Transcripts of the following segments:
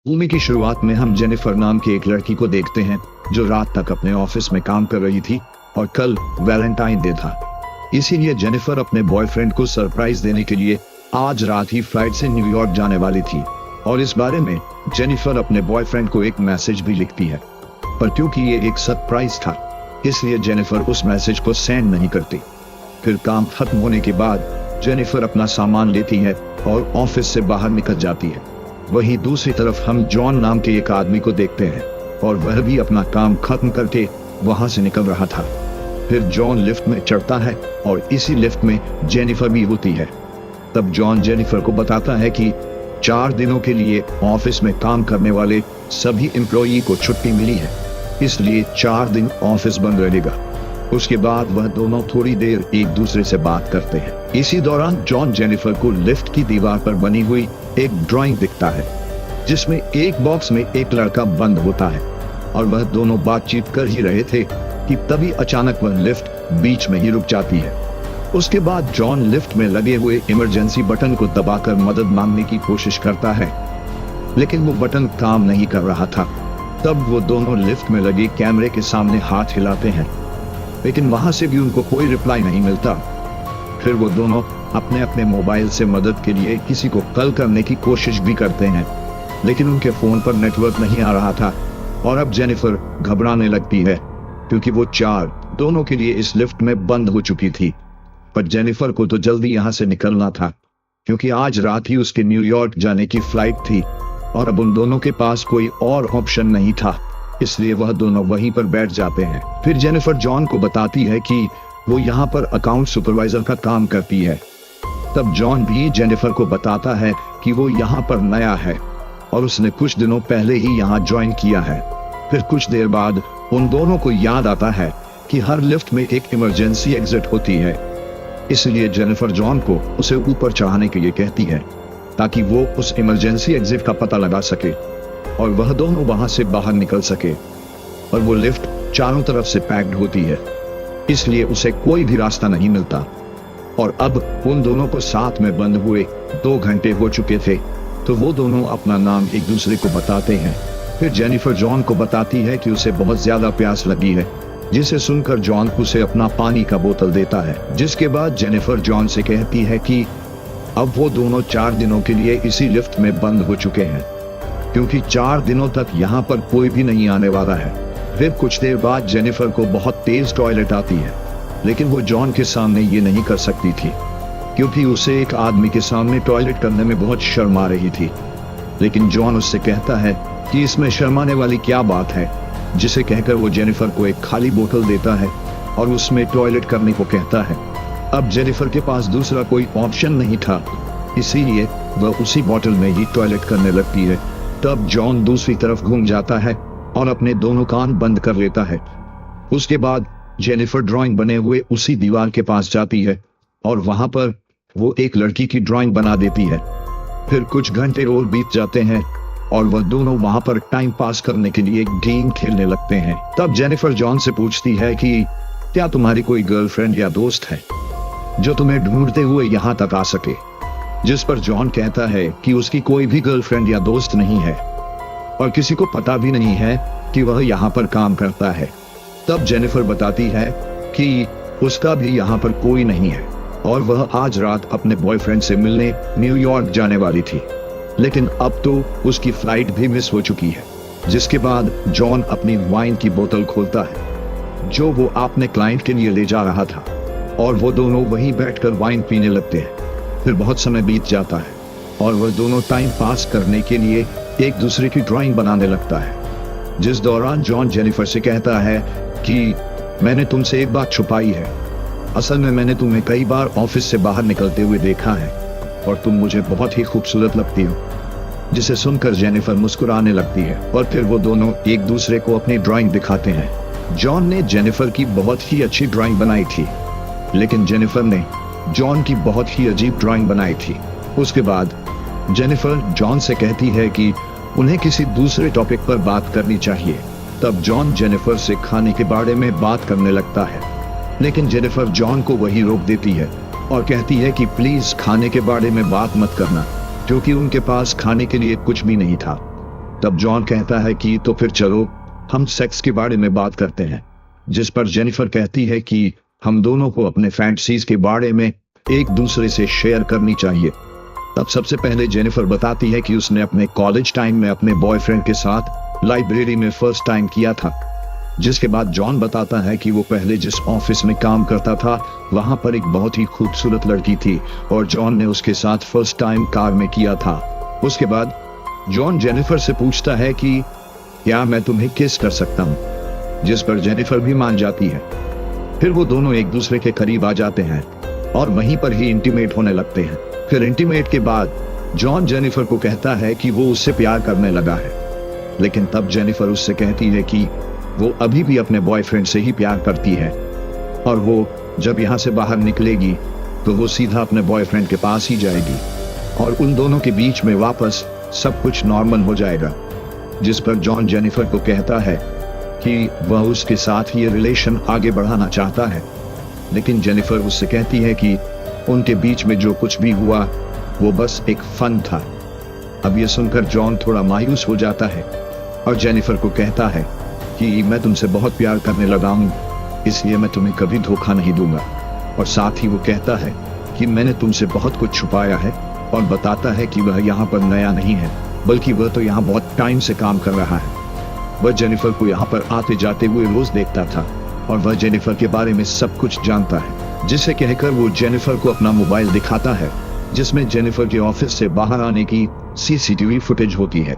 Movie की शुरुआत में हम जेनिफर नाम की एक लड़की को देखते हैं जो रात तक अपने ऑफिस में काम कर रही थी और कल वैलेंटाइन डे था। इसीलिए जेनिफर अपने बॉयफ्रेंड को सरप्राइज देने के लिए आज रात ही फ्लाइट से न्यूयॉर्क जाने वाली थी और इस बारे में जेनिफर अपने बॉयफ्रेंड को एक मैसेज भी लिखती है, पर क्योंकि ये एक सरप्राइज था इसलिए जेनिफर उस मैसेज को सेंड नहीं करती। फिर काम खत्म होने के बाद जेनिफर अपना सामान लेती है और ऑफिस से बाहर निकल जाती है। वहीं दूसरी तरफ हम जॉन नाम के एक आदमी को देखते हैं और वह भी अपना काम खत्म करके वहां से निकल रहा था। फिर जॉन लिफ्ट में चढ़ता है और इसी लिफ्ट में जेनिफर भी होती है। तब जॉन जेनिफर को बताता है कि 4 दिनों के लिए ऑफिस में काम करने वाले सभी एम्प्लॉई को छुट्टी मिली है, इसलिए 4 दिन ऑफिस बंद रहेगा। उसके बाद वह दोनों थोड़ी देर एक दूसरे से बात करते हैं। इसी दौरान जॉन जेनिफर को लिफ्ट की दीवार पर बनी हुई एक ड्राइंग दिखता है जिसमें एक बॉक्स में एक लड़का बंद होता है और वह दोनों बातचीत कर ही रहे थे कि तभी अचानक वह लिफ्ट बीच में ही रुक जाती है। उसके बाद जॉन लिफ्ट में लगे हुए इमरजेंसी बटन को दबाकर मदद मांगने की कोशिश करता है, लेकिन वो बटन काम नहीं कर रहा था। तब वो दोनों लिफ्ट में लगे कैमरे के सामने हाथ हिलाते हैं, लेकिन वहां से भी उनको कोई रिप्लाई नहीं मिलता। फिर वो दोनों अपने अपने मोबाइल से मदद के लिए किसी को कॉल करने की कोशिश भी करते हैं, लेकिन उनके फोन पर नेटवर्क नहीं आ रहा था और अब जेनिफर घबराने लगती है क्योंकि वो 4 दोनों के लिए इस लिफ्ट में बंद हो चुकी थी। पर जेनिफर को तो जल्दी यहाँ से निकलना था क्योंकि आज रात ही उसके न्यूयॉर्क जाने की फ्लाइट थी और अब उन दोनों के पास कोई और ऑप्शन नहीं था, इसलिए वह दोनों वहीं पर बैठ जाते हैं। फिर जेनिफर जॉन को बताती है कि वो यहाँ पर अकाउंट सुपरवाइजर का काम करती है। तब जॉन भी जेनिफर को बताता है कि वो यहाँ पर नया है और उसने कुछ दिनों पहले ही यहाँ ज्वाइन किया है। फिर कुछ देर बाद उन दोनों को याद आता है कि हर लिफ्ट में एक इमरजेंसी एग्जिट होती है, इसलिए जेनिफर जॉन को उसे ऊपर चढ़ाने के लिए कहती है ताकि वो उस इमरजेंसी एग्जिट का पता लगा सके और वह दोनों वहां से बाहर निकल सके। और वो लिफ्ट चारों तरफ से पैक्ड होती है, इसलिए उसे कोई भी रास्ता नहीं मिलता। और अब उन दोनों को साथ में बंद हुए 2 घंटे हो चुके थे, तो वो दोनों अपना नाम एक दूसरे को बताते हैं। फिर जेनिफर जॉन को बताती है कि उसे बहुत ज्यादा प्यास लगी है, जिसे सुनकर जॉन उसे अपना पानी का बोतल देता है। जिसके बाद जेनिफर जॉन से कहती है कि अब वो दोनों 4 दिनों के लिए इसी लिफ्ट में बंद हो चुके हैं क्योंकि 4 दिनों तक यहाँ पर कोई भी नहीं आने वाला है। फिर कुछ देर बाद जेनिफर को बहुत तेज टॉयलेट आती है, लेकिन वो जॉन के सामने ये नहीं कर सकती थी क्योंकि उसे एक आदमी के सामने टॉयलेट करने में बहुत शर्म आ रही थी। लेकिन जॉन उससे कहता है कि इसमें शर्माने वाली क्या बात है, जिसे कहकर वो जेनिफर को एक खाली बोतल देता है और उसमें टॉयलेट करने को कहता है। अब जेनिफर के पास दूसरा कोई ऑप्शन नहीं था, इसीलिए वह उसी बोतल में ही टॉयलेट करने लगती है। तब जॉन दूसरी तरफ घूम जाता है और अपने दोनों कान बंद कर लेता है। उसके बाद जेनिफर ड्राइंग बने हुए उसी दीवार के पास जाती है और वहां पर वो एक लड़की की ड्राइंग बना देती है। फिर कुछ घंटे और बीत जाते हैं और वह दोनों वहां पर टाइम पास करने के लिए गेम खेलने लगते हैं। तब जेनिफर जॉन से पूछती है कि क्या तुम्हारी कोई गर्लफ्रेंड या दोस्त है जो तुम्हें ढूंढते हुए यहाँ तक आ सके, जिस पर जॉन कहता है कि उसकी कोई भी गर्लफ्रेंड या दोस्त नहीं है और किसी को पता भी नहीं है कि वह यहाँ पर काम करता है। तब जेनिफर बताती है कि उसका भी यहाँ पर कोई नहीं है और वह आज रात अपने बॉयफ्रेंड से मिलने न्यूयॉर्क जाने वाली थी, लेकिन अब तो उसकी फ्लाइट भी मिस हो चुकी है। जिसके बाद जॉन अपनी वाइन की बोतल खोलता है जो वो अपने क्लाइंट के लिए ले जा रहा था और वो दोनों वहीं बैठकर वाइन पीने लगते हैं। फिर बहुत समय बीत जाता है और वह दोनों टाइम पास करने के लिए एक दूसरे की ड्राइंग बनाने लगता है, जिस दौरान जॉन जेनिफर से कहता है कि मैंने तुमसे एक बात छुपाई है। असल में मैंने तुम्हें कई बार ऑफिस से बाहर निकलते हुए देखा है और तुम मुझे बहुत ही खूबसूरत लगती हो। जिसे सुनकर जेनिफर मुस्कुराने लगती है और फिर वो दोनों एक दूसरे को अपनी ड्राइंग दिखाते हैं। जॉन ने जेनिफर की बहुत ही अच्छी ड्राइंग बनाई थी, लेकिन जेनिफर ने जॉन की बहुत ही अजीब ड्राइंग बनाई थी। उसके बाद जेनिफर जॉन से कहती है कि उन्हें किसी दूसरे टॉपिक पर बात करनी चाहिए। तब जॉन जेनिफर से खाने के बारे में बात करने लगता है, लेकिन जेनिफर जॉन को वही रोक देती है और कहती है कि प्लीज खाने के बारे में बात मत करना, क्योंकि उनके पास खाने के लिए कुछ भी नहीं था। तब जॉन कहता है कि तो फिर चलो हम सेक्स के बारे में बात करते हैं, जिस पर जेनिफर कहती है कि हम दोनों को अपने फैंटसीज के बारे में एक दूसरे से शेयर करनी चाहिए। तब सबसे पहले जेनिफर बताती है कि उसने अपने कॉलेज टाइम में अपने बॉयफ्रेंड के साथ लाइब्रेरी में फर्स्ट टाइम किया था, जिसके बाद जॉन बताता है कि वो पहले जिस ऑफिस में काम करता था वहां पर एक बहुत ही खूबसूरत लड़की थी और जॉन ने उसके साथ फर्स्ट टाइम कार में किया था। उसके बाद जॉन जेनिफर से पूछता है कि क्या मैं तुम्हें किस कर सकता हूँ, जिस पर जेनिफर भी मान जाती है। फिर वो दोनों एक दूसरे के करीब आ जाते हैं और वहीं पर ही इंटीमेट होने लगते हैं। फिर इंटीमेट के बाद जॉन जेनिफर को कहता है कि वो उससे प्यार करने लगा है, लेकिन तब जेनिफर उससे कहती है कि वो अभी भी अपने बॉयफ्रेंड से ही प्यार करती है और वो जब यहाँ से बाहर निकलेगी तो वो सीधा अपने बॉयफ्रेंड के पास ही जाएगी और उन दोनों के बीच में वापस सब कुछ नॉर्मल हो जाएगा। जिस पर जॉन जेनिफर को कहता है कि वह उसके साथ ये रिलेशन आगे बढ़ाना चाहता है, लेकिन जेनिफर उससे कहती है कि उनके बीच में जो कुछ भी हुआ वो बस एक फन था। अब ये सुनकर जॉन थोड़ा मायूस हो जाता है और जेनिफर को कहता है कि मैं तुमसे बहुत प्यार करने लगा हूं, इसलिए मैं तुम्हें कभी धोखा नहीं दूंगा। और साथ ही वो कहता है कि मैंने तुमसे बहुत कुछ छुपाया है और बताता है कि वह यहाँ पर नया नहीं है, बल्कि वह तो यहाँ बहुत टाइम से काम कर रहा है। वह जेनिफर को यहाँ पर आते जाते हुए रोज देखता था और वह जेनिफर के बारे में सब कुछ जानता है, जिसे कहकर वो जेनिफर को अपना मोबाइल दिखाता है जिसमें जेनिफर के ऑफिस से बाहर आने की सीसीटीवी फुटेज होती है।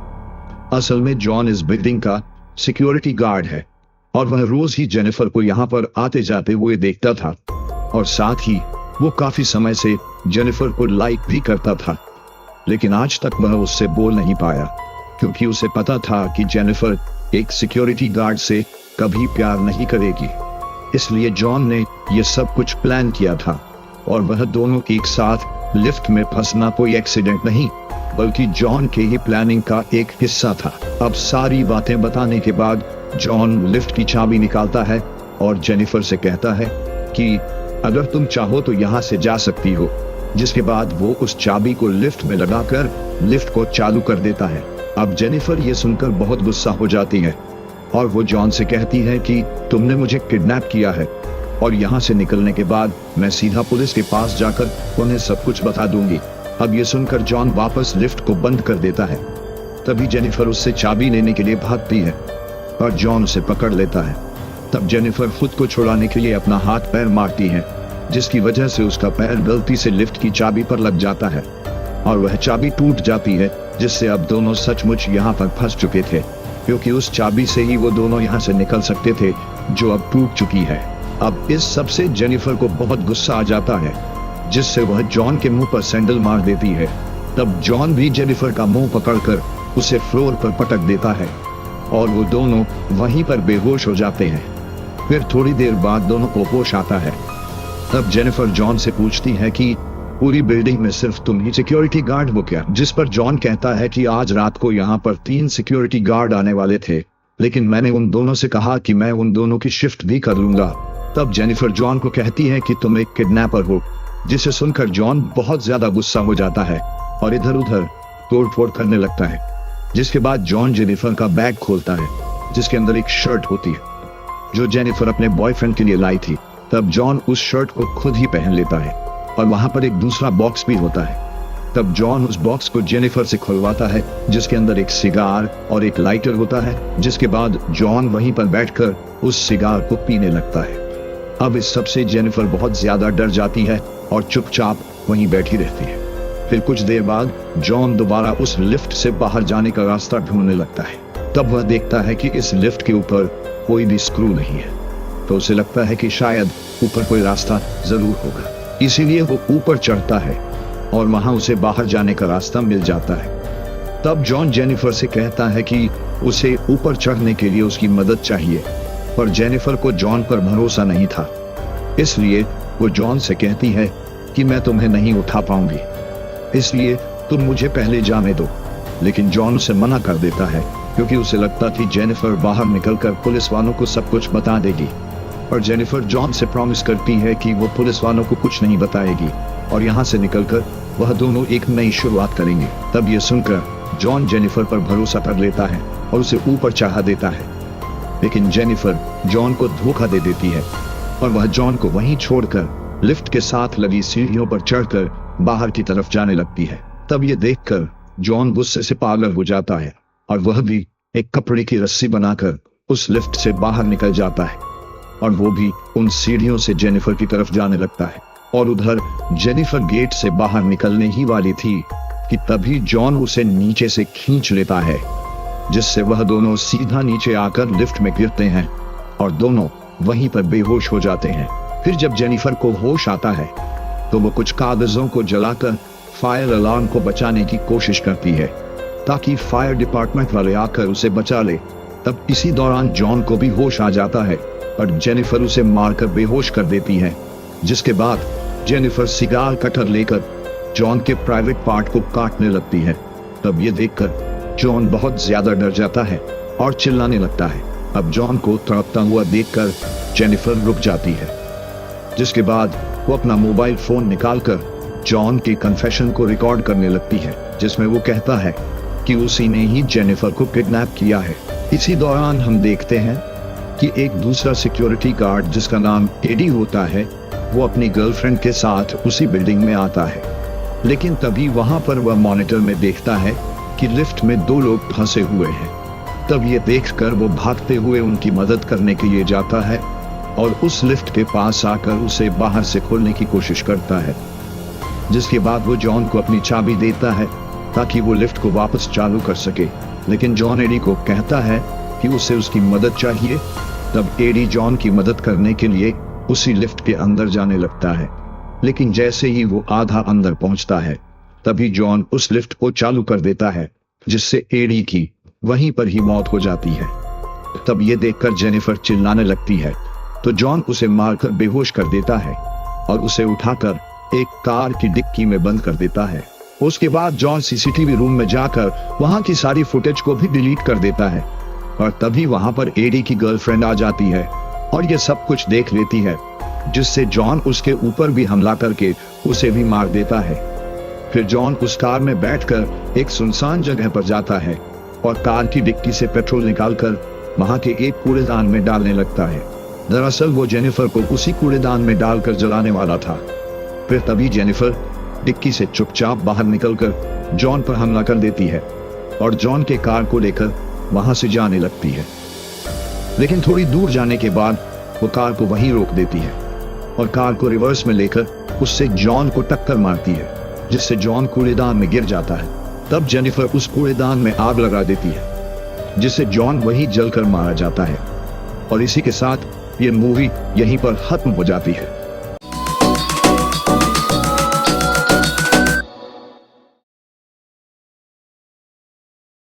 असल में जॉन इस बिल्डिंग का सिक्योरिटी गार्ड है और वह रोज ही जेनिफर को यहाँ पर आते जाते हुए देखता था और साथ ही वो काफी समय से जेनिफर को लाइक भी करता था, लेकिन आज तक वह उससे बोल नहीं पाया क्योंकि उसे पता था कि जेनिफर एक सिक्योरिटी गार्ड से कभी प्यार नहीं करेगी। इसलिए जॉन ने यह सब कुछ प्लान किया था और वह दोनों एक साथ लिफ्ट में फंसना कोई एक्सीडेंट नहीं बल्कि जॉन के ही प्लानिंग का एक हिस्सा था। अब सारी बातें बताने के बाद जॉन लिफ्ट की चाबी निकालता है और जेनिफर से कहता है कि अगर तुम चाहो तो यहाँ से जा सकती हो, जिसके बाद वो उस चाबी को लिफ्ट में लगाकर लिफ्ट को चालू कर देता है। अब जेनिफर ये सुनकर बहुत गुस्सा हो जाती है और वो जॉन से कहती है कि तुमने मुझे किडनैप किया है और यहाँ से निकलने के बाद मैं सीधा पुलिस के पास जाकर उन्हें सब कुछ बता दूंगी। अब ये सुनकर जॉन वापस लिफ्ट को बंद कर देता है। तभी जेनिफर उससे चाबी लेने के लिए भागती है और जॉन उसे पकड़ लेता है। तब जेनिफर खुद को छुड़ाने के लिए अपना हाथ पैर मारती है, जिसकी वजह से उसका पैर गलती से लिफ्ट की चाबी पर लग जाता है और वह चाबी टूट जाती है, जिससे अब दोनों सचमुच यहाँ पर फंस चुके थे क्योंकि उस चाबी से ही वो दोनों यहाँ से निकल सकते थे जो अब टूट चुकी है। अब इस सब से जेनिफर को बहुत गुस्सा आ जाता है, जिससे वह जॉन के मुंह पर सैंडल मार देती है। तब जॉन भी जेनिफर का मुंह पकड़कर उसे फ्लोर पर पटक देता है और वो दोनों वहीं पर बेहोश हो जाते हैं। फिर थोड़ी देर बाद दोनों को होश आता है। तब जेनिफर जॉन से पूछती है कि पूरी बिल्डिंग में सिर्फ तुम ही सिक्योरिटी गार्ड हो क्या? जिस पर जॉन कहता है कि आज रात को यहाँ पर 3 सिक्योरिटी गार्ड आने वाले थे, लेकिन मैंने उन दोनों से कहा कि मैं उन दोनों की शिफ्ट भी कर लूंगा। तब जेनिफर जॉन को कहती है कि तुम एक किडनैपर हो, जिसे सुनकर जॉन बहुत ज्यादा गुस्सा हो जाता है और इधर उधर तोड़फोड़ करने लगता है। जिसके बाद जॉन जेनिफर का बैग खोलता है, जिसके अंदर एक शर्ट होती है जो जेनिफर अपने बॉयफ्रेंड के लिए लाई थी। तब जॉन उस शर्ट को खुद ही पहन लेता है और वहां पर एक दूसरा बॉक्स भी होता है। तब जॉन उस बॉक्स को जेनिफर से खुलवाता है, जिसके अंदर एक सिगार और एक लाइटर होता है। जिसके बाद जॉन वहीं पर बैठकर उस सिगार को पीने लगता है। अब इस सब से जेनिफर बहुत ज्यादा डर जाती है और चुपचाप वहीं बैठी रहती है। फिर कुछ देर बाद जॉन दोबारा उस लिफ्ट से बाहर जाने का रास्ता ढूंढने लगता है। तब वह देखता है कि इस लिफ्ट के ऊपर कोई भी स्क्रू नहीं है, तो उसे लगता है कि शायद ऊपर कोई रास्ता जरूर होगा। इसीलिए वो ऊपर चढ़ता है और वहां उसे बाहर जाने का रास्ता मिल जाता है। तब जॉन जेनिफर से कहता है कि उसे ऊपर चढ़ने के लिए उसकी मदद चाहिए, पर जेनिफर को जॉन पर भरोसा नहीं था। इसलिए वो जॉन से कहती है कि मैं तुम्हें नहीं उठा पाऊंगी, इसलिए तुम मुझे पहले जाने दो। लेकिन जॉन उसे मना कर देता है क्योंकि उसे लगता थी जेनिफर बाहर निकलकर पुलिस वालों को सब कुछ बता देगी। और जेनिफर जॉन से प्रॉमिस करती है कि वो पुलिस वालों को कुछ नहीं बताएगी और यहाँ से निकलकर वह दोनों एक नई शुरुआत करेंगे। तब ये सुनकर जॉन जेनिफर पर भरोसा कर लेता है और उसे ऊपर चढ़ा देता है, लेकिन जेनिफर जॉन को धोखा दे देती है और वह जॉन को वहीं छोड़कर लिफ्ट के साथ लगी सीढ़ियों पर चढ़कर बाहर की तरफ जाने लगती है। तब ये देखकर जॉन गुस्से से पागल हो जाता है और वह भी एक कपड़े की रस्सी बनाकर उस लिफ्ट से बाहर निकल जाता है और वो भी उन सीढ़ियों से जेनिफर की तरफ जाने लगता है। और उधर जेनिफर गेट से बाहर निकलने ही वाली थी कि तभी जॉन उसे नीचे से खींच लेता है, जिससे वह दोनों सीधा नीचे आकर लिफ्ट में गिरते हैं और दोनों वहीं पर बेहोश हो जाते हैं। फिर जब जेनिफर को होश आता है तो वो कुछ कागजों को जलाकर फायर अलार्म को बचाने की कोशिश करती है ताकि फायर डिपार्टमेंट वाले आकर उसे बचा ले। तब इसी दौरान जॉन को भी होश आ जाता है और जेनिफर उसे मारकर बेहोश कर देती है, जिसके बाद जेनिफर सिगार कटर लेकर जॉन के प्राइवेट पार्ट को काटने लगती है। तब ये देखकर जॉन बहुत ज्यादा डर जाता है और चिल्लाने लगता है। अब जॉन को तड़पता हुआ देखकर जेनिफर रुक जाती है, जिसके बाद वो अपना मोबाइल फोन निकालकर जॉन के कन्फेशन को रिकॉर्ड करने लगती है, जिसमें वो कहता है कि उसी ने ही जेनिफर को किडनैप किया है। इसी दौरान हम देखते हैं कि एक दूसरा सिक्योरिटी गार्ड जिसका नाम एडी होता है वो अपनी गर्लफ्रेंड के साथ उसी बिल्डिंग में आता है, लेकिन तभी वहां पर वह मॉनिटर में देखता है कि लिफ्ट में 2 लोग फंसे हुए हैं। तब ये देखकर वो भागते हुए उनकी मदद करने के लिए जाता है और उस लिफ्ट के पास आकर उसे बाहर से खोलने की कोशिश करता है, जिसके बाद वो जॉन को अपनी चाबी देता है ताकि वो लिफ्ट को वापस चालू कर सके। लेकिन जॉन एडी को कहता है कि उसे उसकी मदद चाहिए। तब एडी जॉन की मदद करने के लिए उसी लिफ्ट के अंदर जाने लगता है, लेकिन जैसे ही वो आधा अंदर पहुंचता है तभी जॉन उस लिफ्ट को चालू कर देता है, जिससे एडी की वहीं पर ही मौत हो जाती है। तब ये देखकर जेनिफर चिल्लाने लगती है तो जॉन उसे मारकर बेहोश कर देता है और उसे उठाकर एक कार की डिक्की में बंद कर देता है। उसके बाद जॉन सीसीटीवी रूम में जाकर वहां की सारी फुटेज को भी डिलीट कर देता है और तभी वहां पर एडी की गर्लफ्रेंड आ जाती है और ये सब कुछ देख लेती है, जिससे जॉन उसके ऊपर भी हमला करके उसे भी मार देता है। फिर जॉन उस कार में बैठकर एक सुनसान जगह पर जाता है और कार की डिक्की से पेट्रोल निकालकर वहां के एक कूड़ेदान में डालने लगता है। दरअसल वो जेनिफर को उसी कूड़ेदान में डालकर जलाने वाला था। फिर तभी जेनिफर डिक्की से चुपचाप बाहर निकलकर जॉन पर हमला कर देती है और जॉन के कार को लेकर वहां से जाने लगती है, लेकिन थोड़ी दूर जाने के बाद वो कार को वहीं रोक देती है और कार को रिवर्स में लेकर उससे जॉन को टक्कर मारती है, जिससे जॉन कूड़ेदान में गिर जाता है। तब जेनिफर उस कूड़ेदान में आग लगा देती है, जिससे जॉन वहीं जलकर मारा जाता है। और इसी के साथ ये मूवी यहीं पर खत्म हो जाती है।